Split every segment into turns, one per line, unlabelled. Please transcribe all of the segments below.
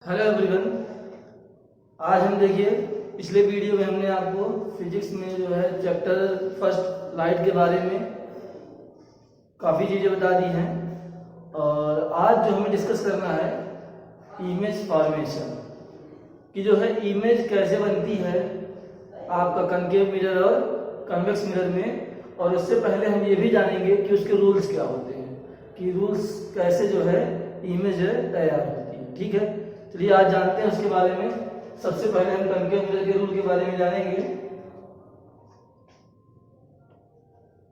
Hello everyone. आज हम देखिए पिछले वीडियो में हमने आपको फिजिक्स में जो है चैप्टर फर्स्ट लाइट के बारे में काफ़ी चीज़ें बता दी हैं और आज जो हमें डिस्कस करना है इमेज फॉर्मेशन कि जो है इमेज कैसे बनती है आपका कनकेव मिरर और कन्वेक्स मिरर में। और उससे पहले हम ये भी जानेंगे कि उसके रूल्स क्या होते हैं कि रूल्स कैसे जो है इमेज तैयार होती है। ठीक है, चलिए आज जानते हैं उसके बारे में। सबसे पहले हम कनकेव मिरर के रूल के बारे में जानेंगे।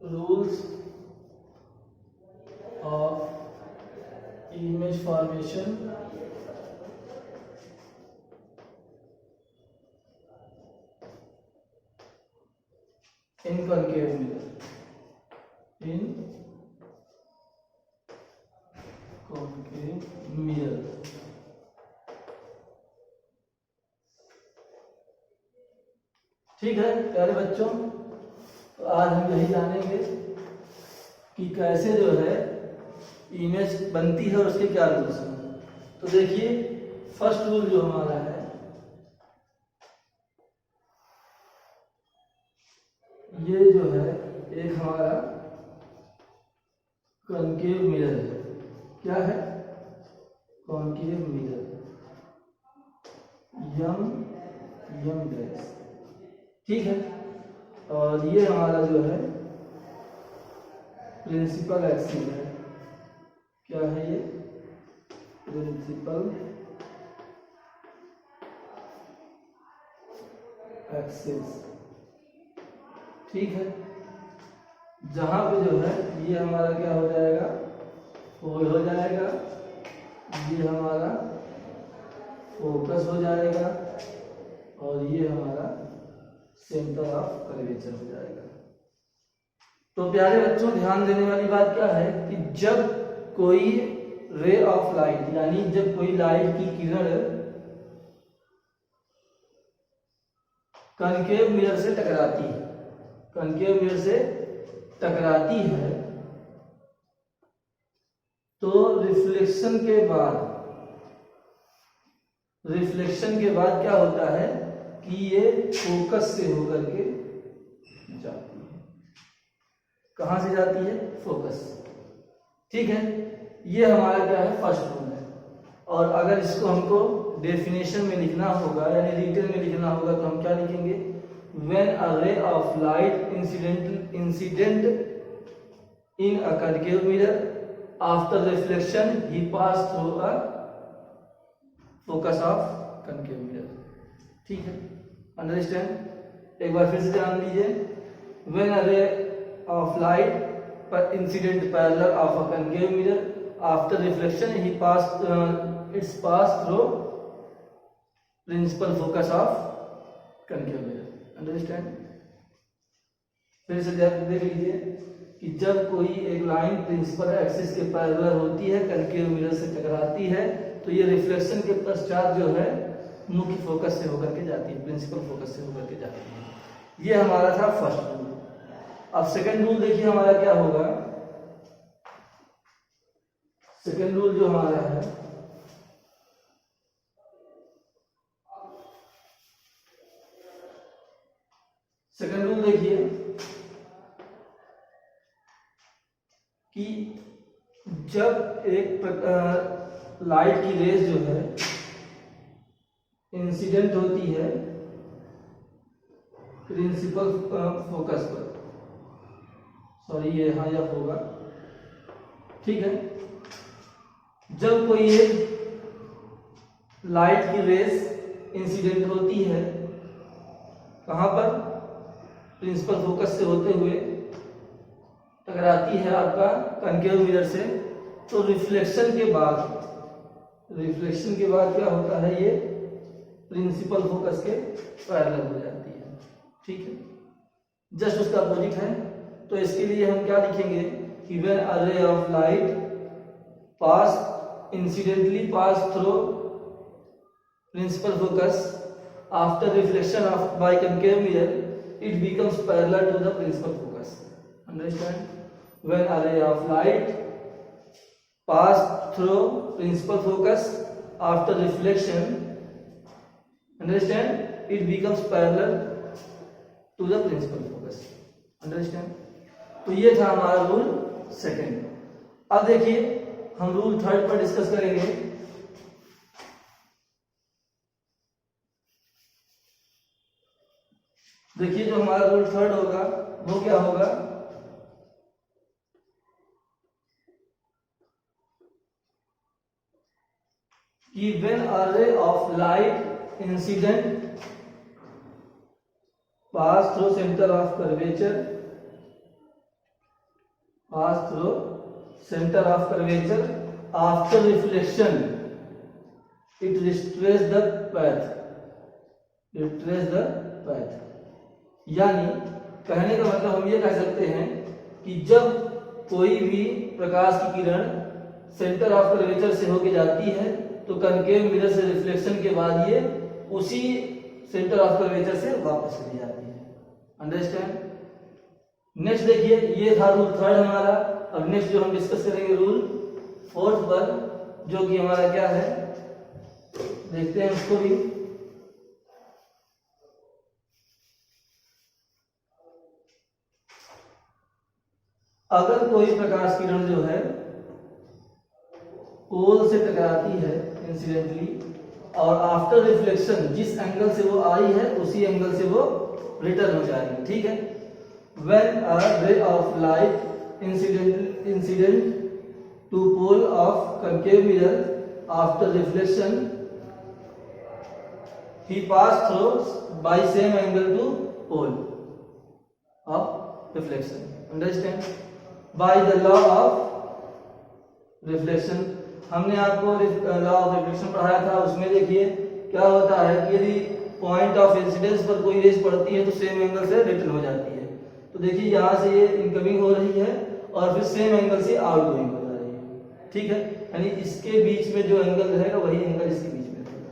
Rules of image formation in concave mirror, in concave mirror. ठीक है प्यारे बच्चों, तो आज हम यही जानेंगे कि कैसे जो है इमेज बनती है और उसके क्या रूल्स हैं। तो देखिए फर्स्ट रूल जो हमारा है, ये जो है एक हमारा कॉन्केव मिरर है। क्या है? कॉन्केव मिरर, यम डैश। ठीक है, और ये हमारा जो है प्रिंसिपल एक्सिस है। क्या है ये? Principal axis. ठीक है, जहां पे जो है ये हमारा क्या हो जाएगा? फोल्ड हो जाएगा। ये हमारा फोकस हो जाएगा और ये हमारा सेंटर ऑफ कर्वेचर हो जाएगा। तो प्यारे बच्चों, ध्यान देने वाली बात क्या है कि जब कोई रे ऑफ लाइट यानी जब कोई लाइट की किरण कनकेव मिरर से टकराती है, कनकेव मिरर से टकराती है, तो रिफ्लेक्शन के बाद क्या होता है कि ये फोकस से होकर के जाती है। कहां से जाती है? फोकस। ठीक है, ये हमारा क्या है? फर्स्ट रूल है। और अगर इसको हमको डेफिनेशन में लिखना होगा यानी रिटन में लिखना होगा तो हम क्या लिखेंगे? When a ray of light incident in a concave mirror after reflection he pass through a focus of concave mirror. ठीक है, अंडरस्टैंड? एक बार फिर से ध्यान दीजिए। When a ray of light incident parallel of a concave mirror after reflection he it's pass through principal focus of concave mirror. Understand? फिर से देख लीजिए कि जब कोई एक लाइन प्रिंसिपल एक्सिस के पैरेलल होती है, कनकेव मिरर से टकराती है, तो ये रिफ्लेक्शन के पश्चात जो है मुख्य फोकस से होकर के जाती है, प्रिंसिपल फोकस से होकर के जाती है। ये हमारा था फर्स्ट रूल। अब सेकंड रूल देखिए हमारा क्या होगा। सेकंड रूल जो हमारा है, सेकंड रूल देखिए कि जब एक लाइट की रेज जो है इंसिडेंट होती है प्रिंसिपल फोकस पर, सॉरी ये यहाँ यह होगा। ठीक है, जब कोई एक लाइट की रेज इंसिडेंट होती है कहां पर? प्रिंसिपल फोकस से होते हुए टकराती है आपका कनकेव मिरर से, तो रिफ्लेक्शन के बाद क्या होता है? ये प्रिंसिपल फोकस के पैरेलल हो जाती है। ठीक है, जस्ट उसका अपोजिट है। तो इसके लिए हम क्या लिखेंगे कि when a ray of light incidentally pass through principal focus after reflection of by concave mirror it becomes parallel to the principal focus. Understand? When a ray of light pass through principal focus after reflection, understand, it becomes parallel to the principal focus, understand। तो ये था हमारा rule second. अब देखिए हम rule third पर discuss करेंगे। देखिए जो हमारा रूल थर्ड होगा वो क्या होगा, कि when a ray of light incident pass through center of curvature, after reflection it retraces the path, यानी कहने का मतलब हम ये कह सकते हैं कि जब कोई भी प्रकाश की किरण सेंटर ऑफ कर्वेचर से होके जाती है तो कनकेव मिरर से रिफ्लेक्शन के बाद ये उसी सेंटर ऑफ कर्वेचर से वापस चली जाती है, अंडरस्टैंड। नेक्स्ट देखिए ये था रूल थर्ड हमारा। अब नेक्स्ट जो हम डिस्कस करेंगे रूल फोर्थ पर, जो कि हमारा क्या है, देखते हैं उसको भी। अगर कोई प्रकाश किरण जो है पोल से टकराती है इंसिडेंटली, और आफ्टर रिफ्लेक्शन जिस एंगल से वो आई है उसी एंगल से वो रिटर्न हो जाएगी, ठीक है। When a ray of light incident to pole of concave mirror after reflection he pass through by same angle to pole of reflection, understand, by the law of reflection. हमने आपको law of reflection पढ़ाया था, उसमें देखिए क्या होता है कि यदि पॉइंट ऑफ इंसिडेंस पर कोई रेज पड़ती है तो सेम एंगल से रिटर्न हो जाती है। तो देखिए यहाँ से ये इनकमिंग हो रही है और फिर सेम एंगल से आउटगोइंग हो जा रही है, ठीक है, यानी इसके बीच में जो एंगल रहेगा वही एंगल इसके बीच में रहेगा।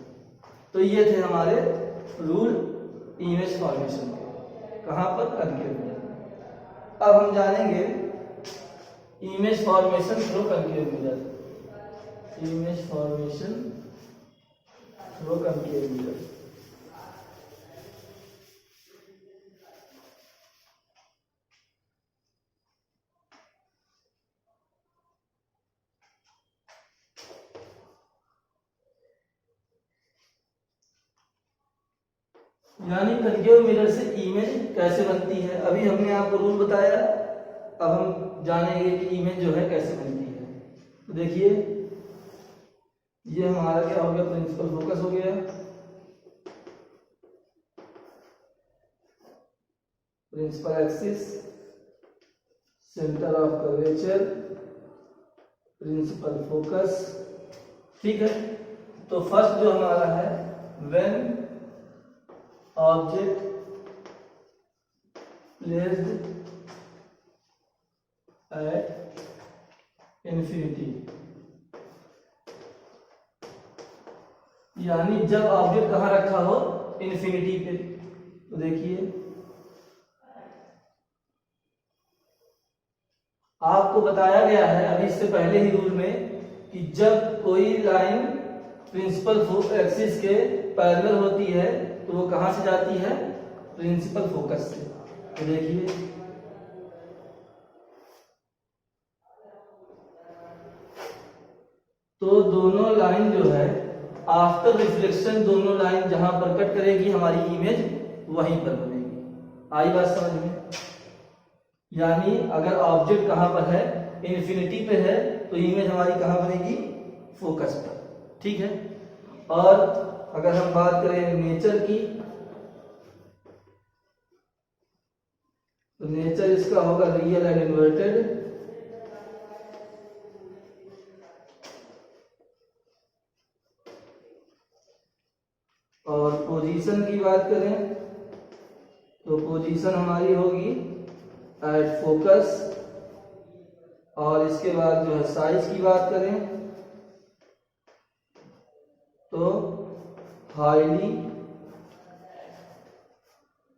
तो ये थे हमारे रूल इमेज फॉर्मेशन के, कहाँ पर, कनकेव मिरर। अब हम जानेंगे image formation through concave mirror, image formation through concave mirror. यानी कनकेव मिरर से इमेज कैसे बनती है। अभी हमने आपको रूल बताया, अब हम जानेंगे कि इमेज जो है कैसे बनती है। तो देखिए ये हमारा क्या हो गया, प्रिंसिपल फोकस हो गया, principal axis, centre of curvature, principal focus, ठीक है। तो फर्स्ट जो हमारा है, when object placed at infinity, यानी जब ऑब्जेक्ट कहाँ रखा हो, इंफिनिटी पे। तो देखिए आपको बताया गया है अभी इससे पहले ही रूल में कि जब कोई लाइन प्रिंसिपल एक्सिस के पैरेलल होती है तो वो कहां से जाती है, प्रिंसिपल फोकस से। तो देखिए तो दोनों लाइन जो है आफ्टर रिफ्लेक्शन, दोनों लाइन जहां पर कट करेगी हमारी इमेज वहीं पर बनेगी। आई बात समझ में? यानी अगर ऑब्जेक्ट कहां पर है, इन्फिनिटी पे है, तो इमेज हमारी कहां बनेगी, फोकस पर, ठीक है। और अगर हम बात करें नेचर की, तो नेचर इसका होगा रियल एंड इन्वर्टेड। और पोजीशन की बात करें तो पोजीशन हमारी होगी एट फोकस। और इसके बाद जो है साइज की बात करें तो हाईली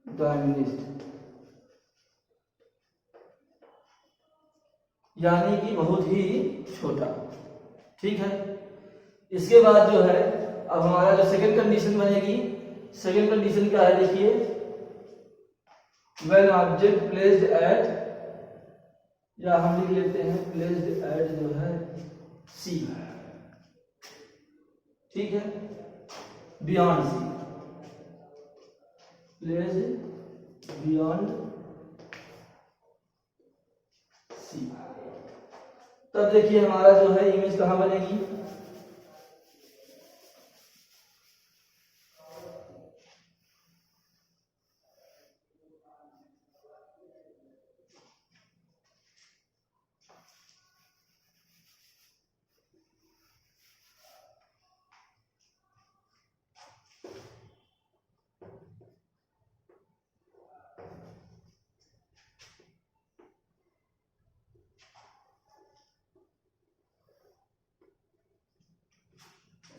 डायमिनिश्ड, यानी कि बहुत ही छोटा, ठीक है। इसके बाद जो है अब हमारा जो सेकंड कंडीशन बनेगी, सेकंड कंडीशन क्या है देखिए, व्हेन ऑब्जेक्ट प्लेस्ड एट, या हम लिख लेते हैं प्लेस्ड एट जो है सी, ठीक है, beyond C, placed beyond C. तब देखिए हमारा जो है इमेज कहां बनेगी,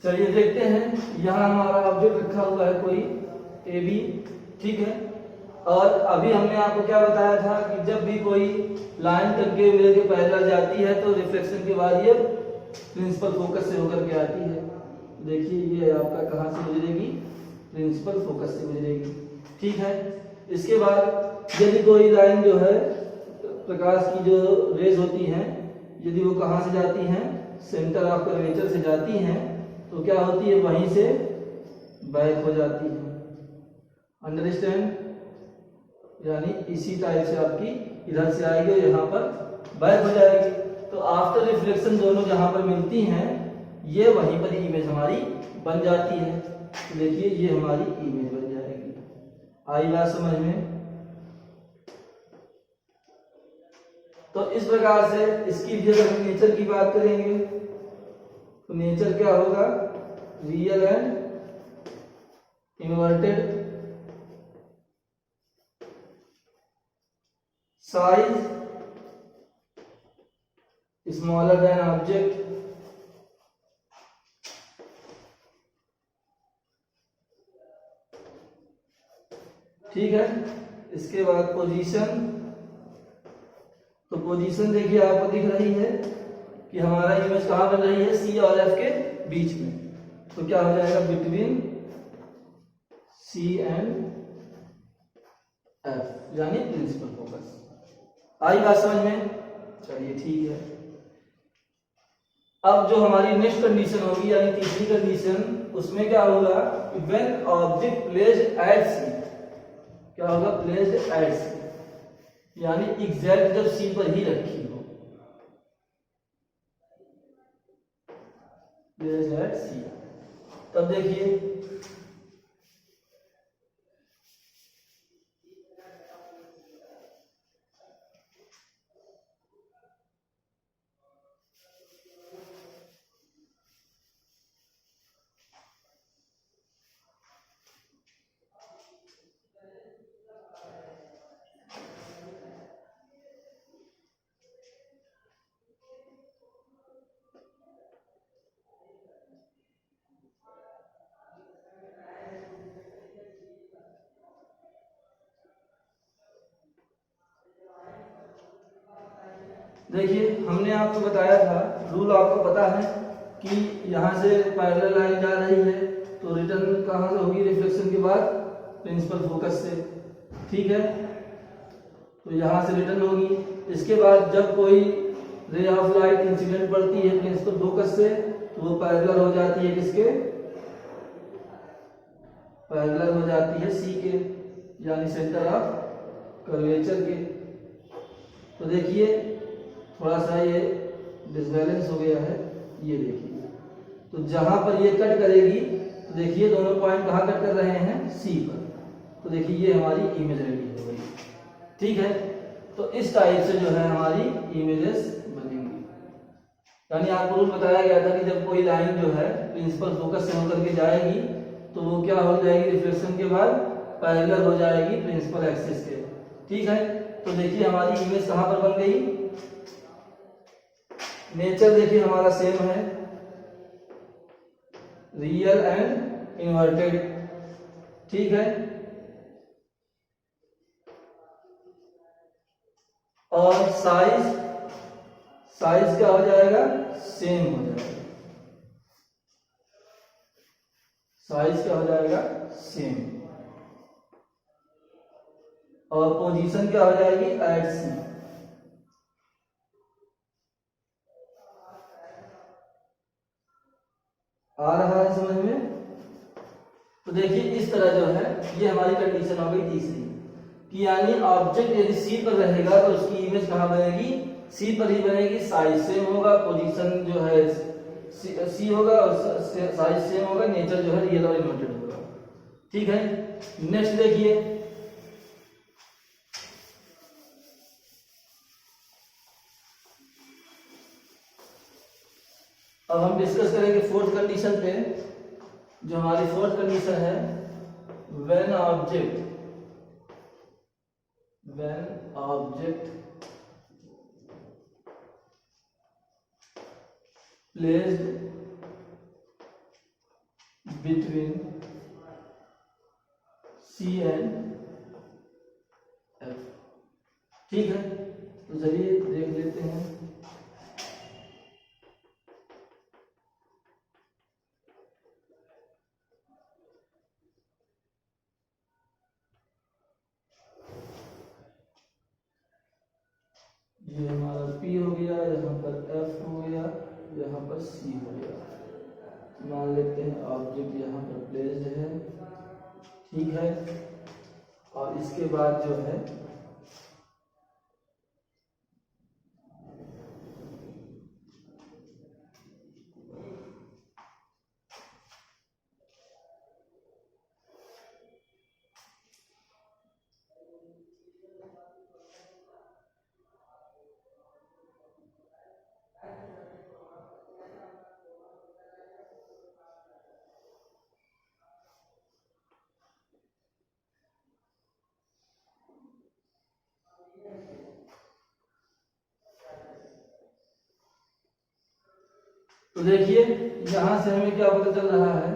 चलिए देखते हैं। यहाँ हमारा ऑब्जेक्ट रखा हुआ है कोई ए बी, ठीक है, और अभी हमने आपको क्या बताया था कि जब भी कोई लाइन करके मिरर के पैरेलल जाती है तो रिफ्लेक्शन के बाद ये प्रिंसिपल फोकस से होकर के आती है। देखिए ये आपका कहाँ से गुजरेगी, प्रिंसिपल फोकस से गुजरेगी, ठीक है। इसके बाद यदि कोई लाइन जो है प्रकाश की जो रेज होती हैं, यदि वो कहाँ से जाती हैं, सेंटर ऑफ कर्वेचर से जाती हैं, तो क्या होती है वहीं से बैक हो जाती है, अंडरस्टैंड, यानी इसी टाइप से आपकी इधर से आएगी और यहाँ पर बैक हो जाएगी। तो आफ्टर रिफ्लेक्शन दोनों जहां पर मिलती हैं ये वहीं पर इमेज हमारी बन जाती है। तो देखिए ये हमारी इमेज बन जाएगी। आई बात समझ में? तो इस प्रकार से इसकी जब हम नेचर की बात करेंगे तो नेचर क्या होगा, real and inverted, size smaller than object, ठीक है। इसके बाद पोजीशन, तो पोजीशन देखिए आपको दिख रही है कि हमारा इमेज कहां बन रही है, सी और एफ के बीच में, तो क्या हो जाएगा, बिटवीन सी एंड एफ, यानी प्रिंसिपल फोकस। आई बात समझ में? चलिए ठीक है। अब जो हमारी नेक्स्ट कंडीशन होगी यानी तीसरी कंडीशन, उसमें क्या होगा, व्हेन ऑब्जेक्ट प्लेस्ड एट सी, क्या होगा, प्लेस्ड एट सी, यानी एग्जैक्ट जब सी पर ही रखी हो, प्लेस्ड एट सी। तब देखिए देखिए हमने आपको बताया था, रूल आपको पता है कि यहाँ से पैरेलल लाइन जा रही है तो रिटर्न कहाँ से होगी, रिफ्लेक्शन के बाद प्रिंसिपल फोकस से, ठीक है। तो यहाँ से रिटर्न होगी। इसके बाद जब कोई रे ऑफ लाइट इंसिडेंट पड़ती है प्रिंसिपल फोकस से तो वो पैरेलल हो जाती है किसके, पैरेलल हो जाती है सी के, यानी सेंटर ऑफ कर्वेचर के। तो देखिए थोड़ा सा ये डिसबैलेंस हो गया है, ये देखिए, तो जहां पर ये कट करेगी तो देखिए दोनों पॉइंट कहां कट कर रहे हैं, सी पर। तो देखिए ये हमारी इमेज रेडी हो गई, ठीक है। तो इस टाइप से जो है हमारी इमेजेस बनेंगी। यानी आपको रूल बताया गया था कि जब कोई लाइन जो है प्रिंसिपल फोकस से होकर के जाएगी तो वो क्या हो जाएगी, रिफ्लेक्शन के बाद पैरेलल हो जाएगी प्रिंसिपल एक्सिस के, ठीक है। तो देखिए हमारी इमेज कहां पर बन गई, नेचर देखिए हमारा सेम है, रियल एंड इन्वर्टेड, ठीक है। और साइज क्या हो जाएगा, सेम हो जाएगा, साइज क्या हो जाएगा, सेम, और पोजीशन क्या हो जाएगी, एट सी। आ रहा है समझ में? तो देखिए इस तरह जो है ये हमारी कंडीशन हो गई तीसरी, कि यानी ऑब्जेक्ट यदि सी पर रहेगा तो उसकी इमेज कहाँ बनेगी, सी पर ही बनेगी, साइज सेम होगा, पोजीशन जो है सी होगा और साइज सेम होगा, नेचर जो है रियल और इन्वर्टेड होगा। ठीक है, नेक्स्ट देखिए, अब हम डिस्कस करेंगे फोर्थ कंडीशन पे। जो हमारी फोर्थ कंडीशन है, when object placed between C and F. ठीक है, तो चलिए देख लेते हैं। ये हमारा P हो गया, यहाँ पर F हो गया, यहाँ पर C हो गया। मान लेते हैं ऑब्जेक्ट यहाँ पर प्लेस्ड है, ठीक है, और इसके बाद जो है तो देखिए यहां से हमें क्या पता चल रहा है,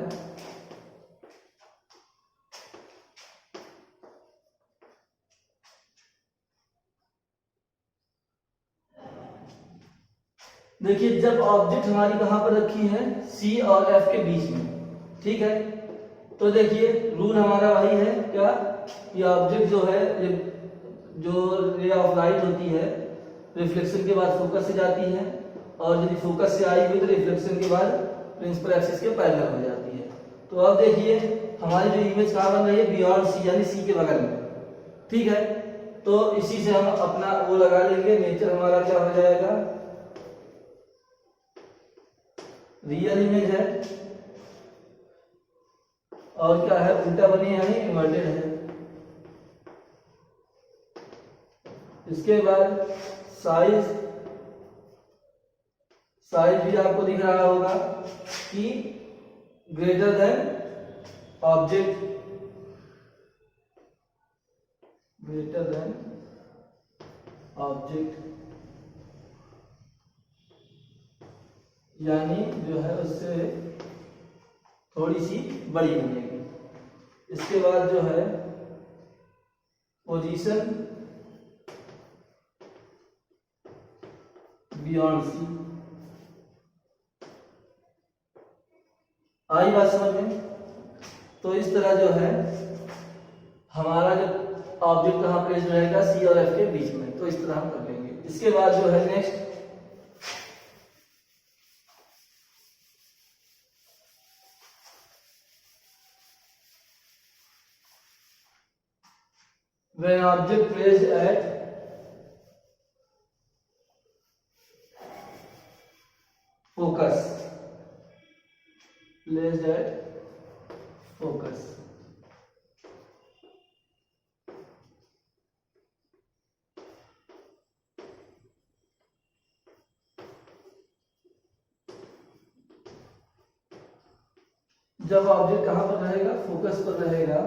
देखिए जब ऑब्जेक्ट हमारी कहां पर रखी है, सी और एफ के बीच में, ठीक है, तो देखिए रूल हमारा वही है क्या, ये ऑब्जेक्ट जो है, जो रे ऑफ लाइट होती है रिफ्लेक्शन के बाद फोकस से जाती है, और यदि फोकस से आई हुई तो रिफ्लेक्शन के बाद प्रिंसिपल एक्सिस के पैरेलल हो जाती है। तो अब देखिए हमारी जो इमेज कहाँ बन रही है, बियॉन्ड सी, यानी सी के बगल में, ठीक है, तो इसी से हम अपना वो लगा लेंगे, नेचर हमारा क्या हो जाएगा, रियल इमेज है, और क्या है, उल्टा बनी यानी इन्वर्टेड है। इसके बाद साइज भी आपको दिख रहा होगा कि ग्रेटर देन ऑब्जेक्ट, यानी जो है उससे थोड़ी सी बड़ी बनेगी। इसके बाद जो है पोजीशन बियॉन्ड सी। आई बात समझ में? तो इस तरह जो है हमारा जो ऑब्जेक्ट कहाँ प्लेस रहेगा, सी और एफ के बीच में, तो इस तरह हम कर लेंगे। इसके बाद जो है next, when object placed at focus, जब ऑब्जेक्ट कहां पर रहेगा, फोकस पर रहेगा,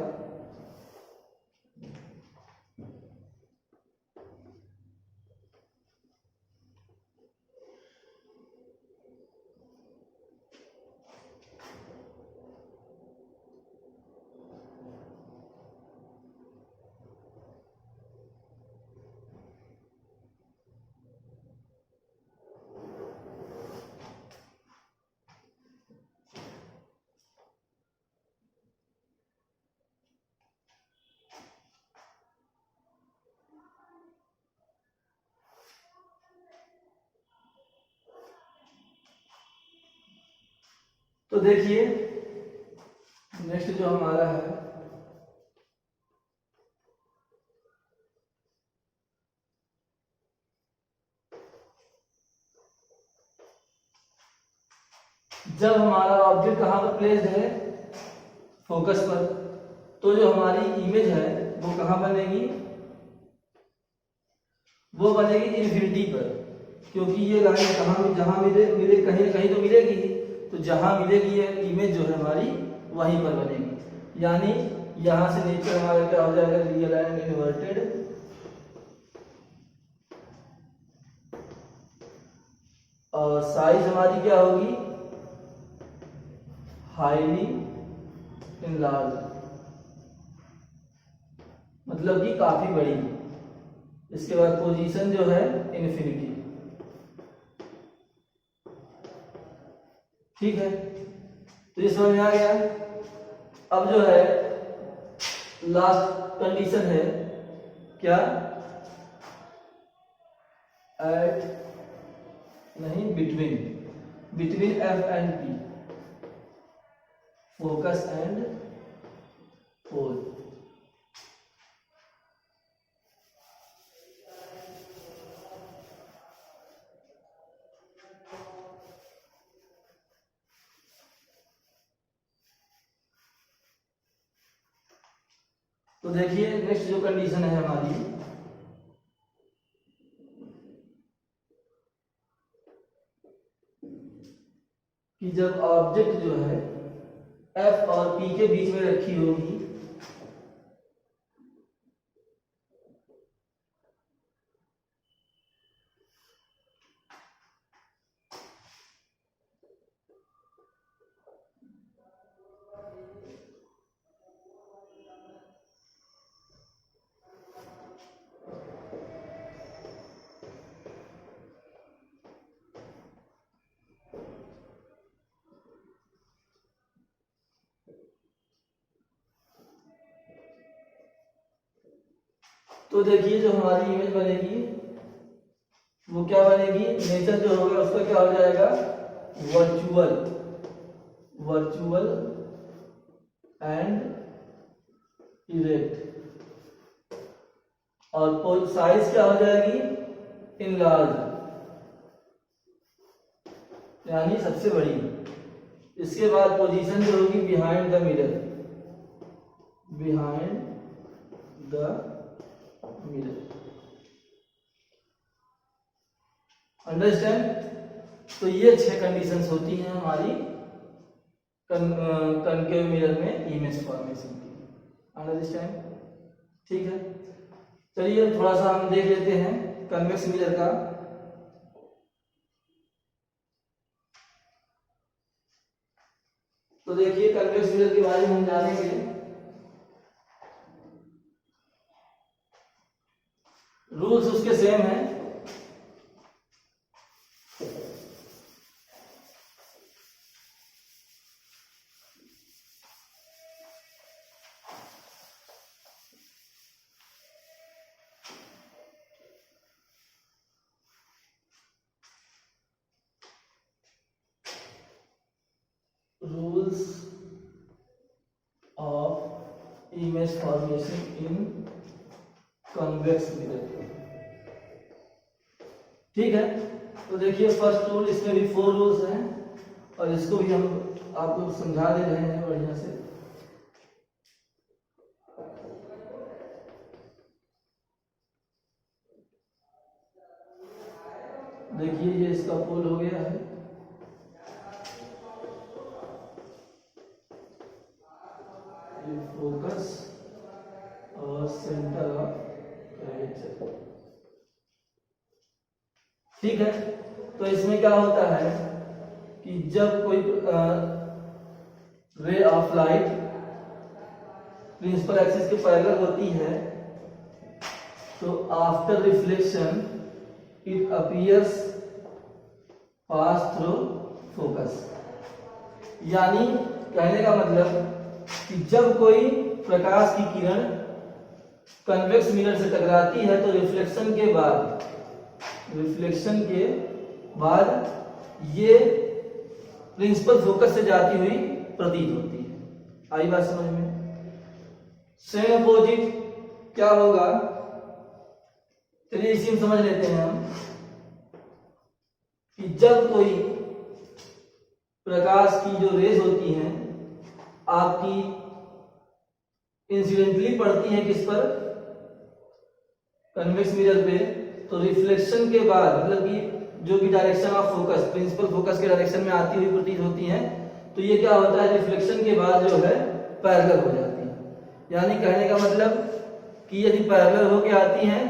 तो देखिए नेक्स्ट जो हमारा है, जब हमारा ऑब्जेक्ट कहाँ पर प्लेस्ड है, फोकस पर, तो जो हमारी इमेज है वो कहाँ बनेगी, वो बनेगी इन्फिनिटी पर, क्योंकि ये लाइन कहाँ जहां मिले कहीं कहीं तो मिलेगी, तो जहां मिलेगी ये इमेज जो है हमारी वहीं पर बनेगी। यानी यहां से नीचे हमारा क्या हो जाएगा, रियल एंड इन्वर्टेड, और साइज हमारी क्या होगी, हाईली इनलार्ज, मतलब कि काफी बड़ी। इसके बाद पोजीशन जो है इन्फिनिटी। ठीक है, तो ये समझ में आ गया। अब जो है लास्ट कंडीशन है क्या, एट नहीं, between F and P, focus and pole. तो देखिए नेक्स्ट जो कंडीशन है हमारी, कि जब ऑब्जेक्ट जो है एफ और पी के बीच में रखी होगी, तो देखिए जो हमारी इमेज बनेगी वो क्या बनेगी, नेचर जो होगा उसका क्या हो जाएगा, वर्चुअल एंड इरेक्ट, और साइज क्या हो जाएगी, इनलार्ज, यानी सबसे बड़ी। इसके बाद पोजीशन जो होगी बिहाइंड द मिरर, अंडरस्टैंड। तो ये 6 कंडीशंस होती हैं हमारी कनकेव मिरर में इमेज फॉर्मेशन की। अंडरस्टैंड, ठीक है। चलिए थोड़ा सा हम देख लेते हैं कन्वेक्स मिरर का। तो देखिए कन्वेक्स मिरर के बारे में हम जानेंगे। रूल्स उसके सेम हैं। Rules of image formation in convex mirror, ठीक है। तो देखिए फर्स्ट रूल, इसमें भी 4 रूल्स हैं और इसको भी हम आपको समझा दे रहे हैं बढ़िया से। देखिए ये इसका पोल हो गया है, ये फोकस और सेंटर ऑफ कर्वेचर, ठीक है। तो इसमें क्या होता है कि जब कोई ray of light principal axis के पैरेलल होती है तो after reflection it appears pass through focus. यानी कहने का मतलब कि जब कोई प्रकाश की किरण कन्वेक्स मिरर से टकराती है तो रिफ्लेक्शन के बाद ये प्रिंसिपल फोकस से जाती हुई प्रतीत होती है। आई बात समझ में? सेम अपोजिट क्या होगा, चलिए इसी में समझ लेते हैं हम कि जब कोई प्रकाश की जो रेज होती हैं आपकी इंसिडेंटली पड़ती हैं किस पर, कन्वेक्स मिरर पे, तो रिफ्लेक्शन के बाद मतलब कि जो भी direction of focus principal focus के डायरेक्शन में आती हुई प्रतीत होती हैं, तो ये क्या होता है, रिफ्लेक्शन के बाद जो है पैरेलल हो जाती है। यानी कहने का मतलब कि यदि पैरेलल होके आती हैं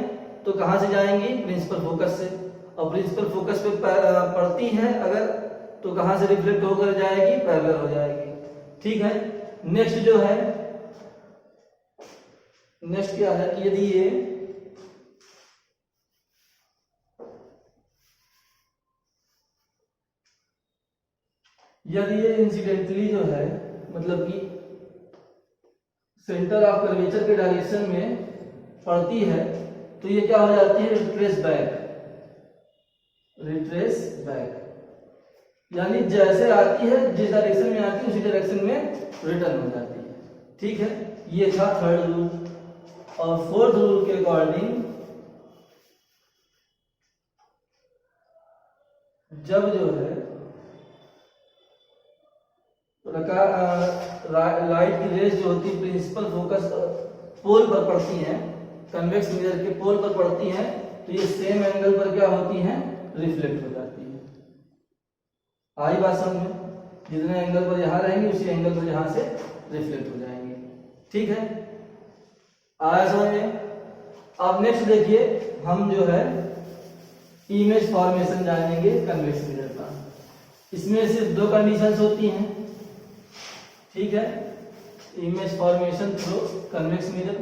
तो कहां से जाएंगी, प्रिंसिपल फोकस से, और प्रिंसिपल फोकस पे पड़ती हैं अगर तो कहां से रिफ्लेक्ट होकर जाएगी, पैरेलल हो जाएगी। ठीक है। नेक्स्ट जो है, नेक्स्ट क्या है कि यदि ये इंसिडेंटली जो है मतलब कि सेंटर ऑफ कर्वेचर के डायरेक्शन में पड़ती है तो ये क्या हो जाती है, रिट्रेस बैक, यानी जैसे आती है जिस डायरेक्शन में आती है उसी डायरेक्शन में रिटर्न हो जाती है। ठीक है, ये था थर्ड रूल। और फोर्थ रूल के अकॉर्डिंग जब जो है लाइट की रेज जो होती है प्रिंसिपल फोकस पोल पर पड़ती हैं, कन्वेक्स मिरर के पोल पर पड़ती हैं, तो ये सेम एंगल पर क्या होती हैं, रिफ्लेक्ट हो जाती है। आई बात समझ में? जितने एंगल पर यहां रहेंगे उसी एंगल पर यहां से रिफ्लेक्ट हो जाएंगे। ठीक है, आया समझ में? अब नेक्स्ट देखिए, हम जो है इमेज फॉर्मेशन जानेंगे कन्वेक्स मिरर का। इसमें सिर्फ दो कंडीशंस होती हैं। ठीक है, image formation through convex mirror.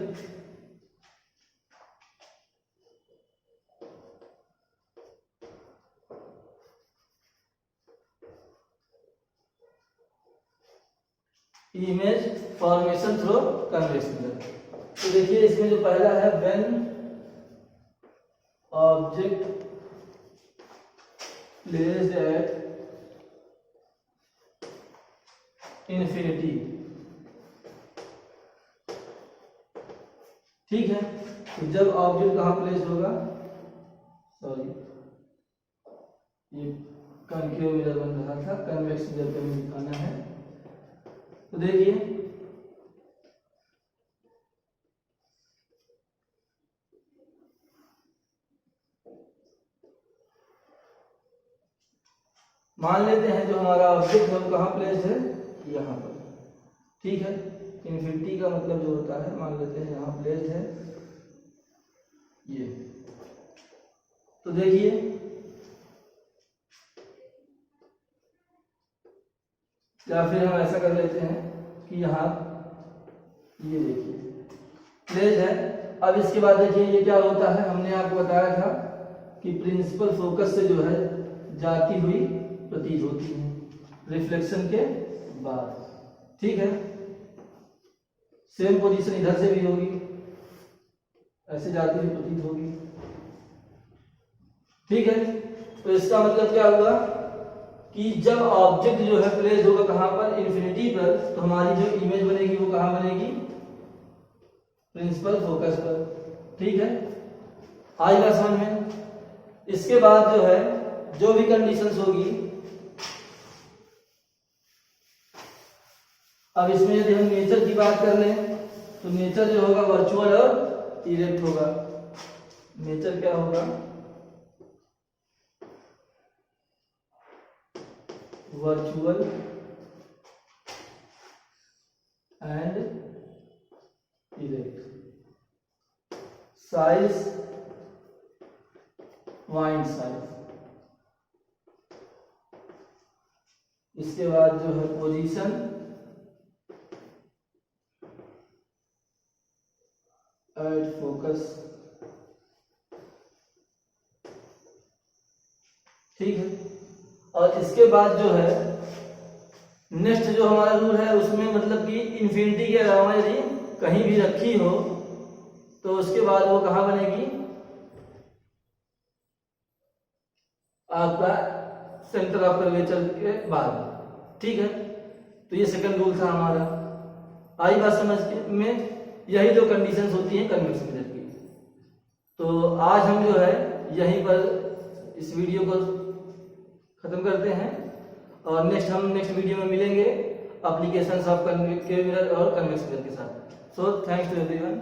Image formation through convex mirror. तो देखिए इसमें जो पहला है, when object placed at infinity. ठीक है, तो जब ऑब्जेक्ट कहां प्लेस होगा, सॉरी ये कनकेव मिरर बन रहा था, कन्वेक्स मिरर पे हमें दिखाना है। तो देखिए मान लेते हैं जो हमारा ऑब्जेक्ट है वो कहां प्लेस है, यहां पर। ठीक है, इन्फिनिटी का मतलब जो होता है, मान लेते हैं यहां प्लेस है ये। तो देखिए या फिर हम ऐसा कर लेते हैं कि यहां ये देखिए प्लेस है। अब इसके बाद देखिए ये क्या होता है, हमने आपको बताया था कि प्रिंसिपल फोकस से जो है जाती हुई प्रतीत होती है रिफ्लेक्शन के बाद। ठीक है, सेम पोजीशन इधर से भी होगी, ऐसे जाती हुई प्रतीत होगी। ठीक है, तो इसका मतलब क्या हुआ कि जब ऑब्जेक्ट जो है प्लेस होगा कहां पर, इन्फिनिटी पर, तो हमारी जो इमेज बनेगी वो कहां बनेगी, प्रिंसिपल फोकस पर। ठीक है, आई बात समझ में? इसके बाद जो है जो भी कंडीशंस होगी, अब इसमें यदि हम नेचर की बात कर लें तो नेचर जो होगा वर्चुअल और इरेक्ट होगा। नेचर क्या होगा, virtual and erect. Size, point size. इसके बाद जो है पोजीशन एट फोकस। ठीक है, और इसके बाद जो है नेक्स्ट जो हमारा रूल है उसमें मतलब कि इन्फिनिटी के अलावा यदि कहीं भी रखी हो तो उसके बाद वो कहां बनेगी, आपका सेंटर ऑफ कर्वेचर के बाद। ठीक है, तो ये सेकंड रूल था हमारा। आई बात समझ में? यही दो कंडीशंस होती हैं कन्वेक्स मिरर की। तो आज हम जो है यहीं पर इस वीडियो को खत्म करते हैं और हम नेक्स्ट वीडियो में मिलेंगे एप्लीकेशंस ऑफ कन्वेक्स मिरर और कन्वेक्स मिरर के साथ। So thanks to everyone.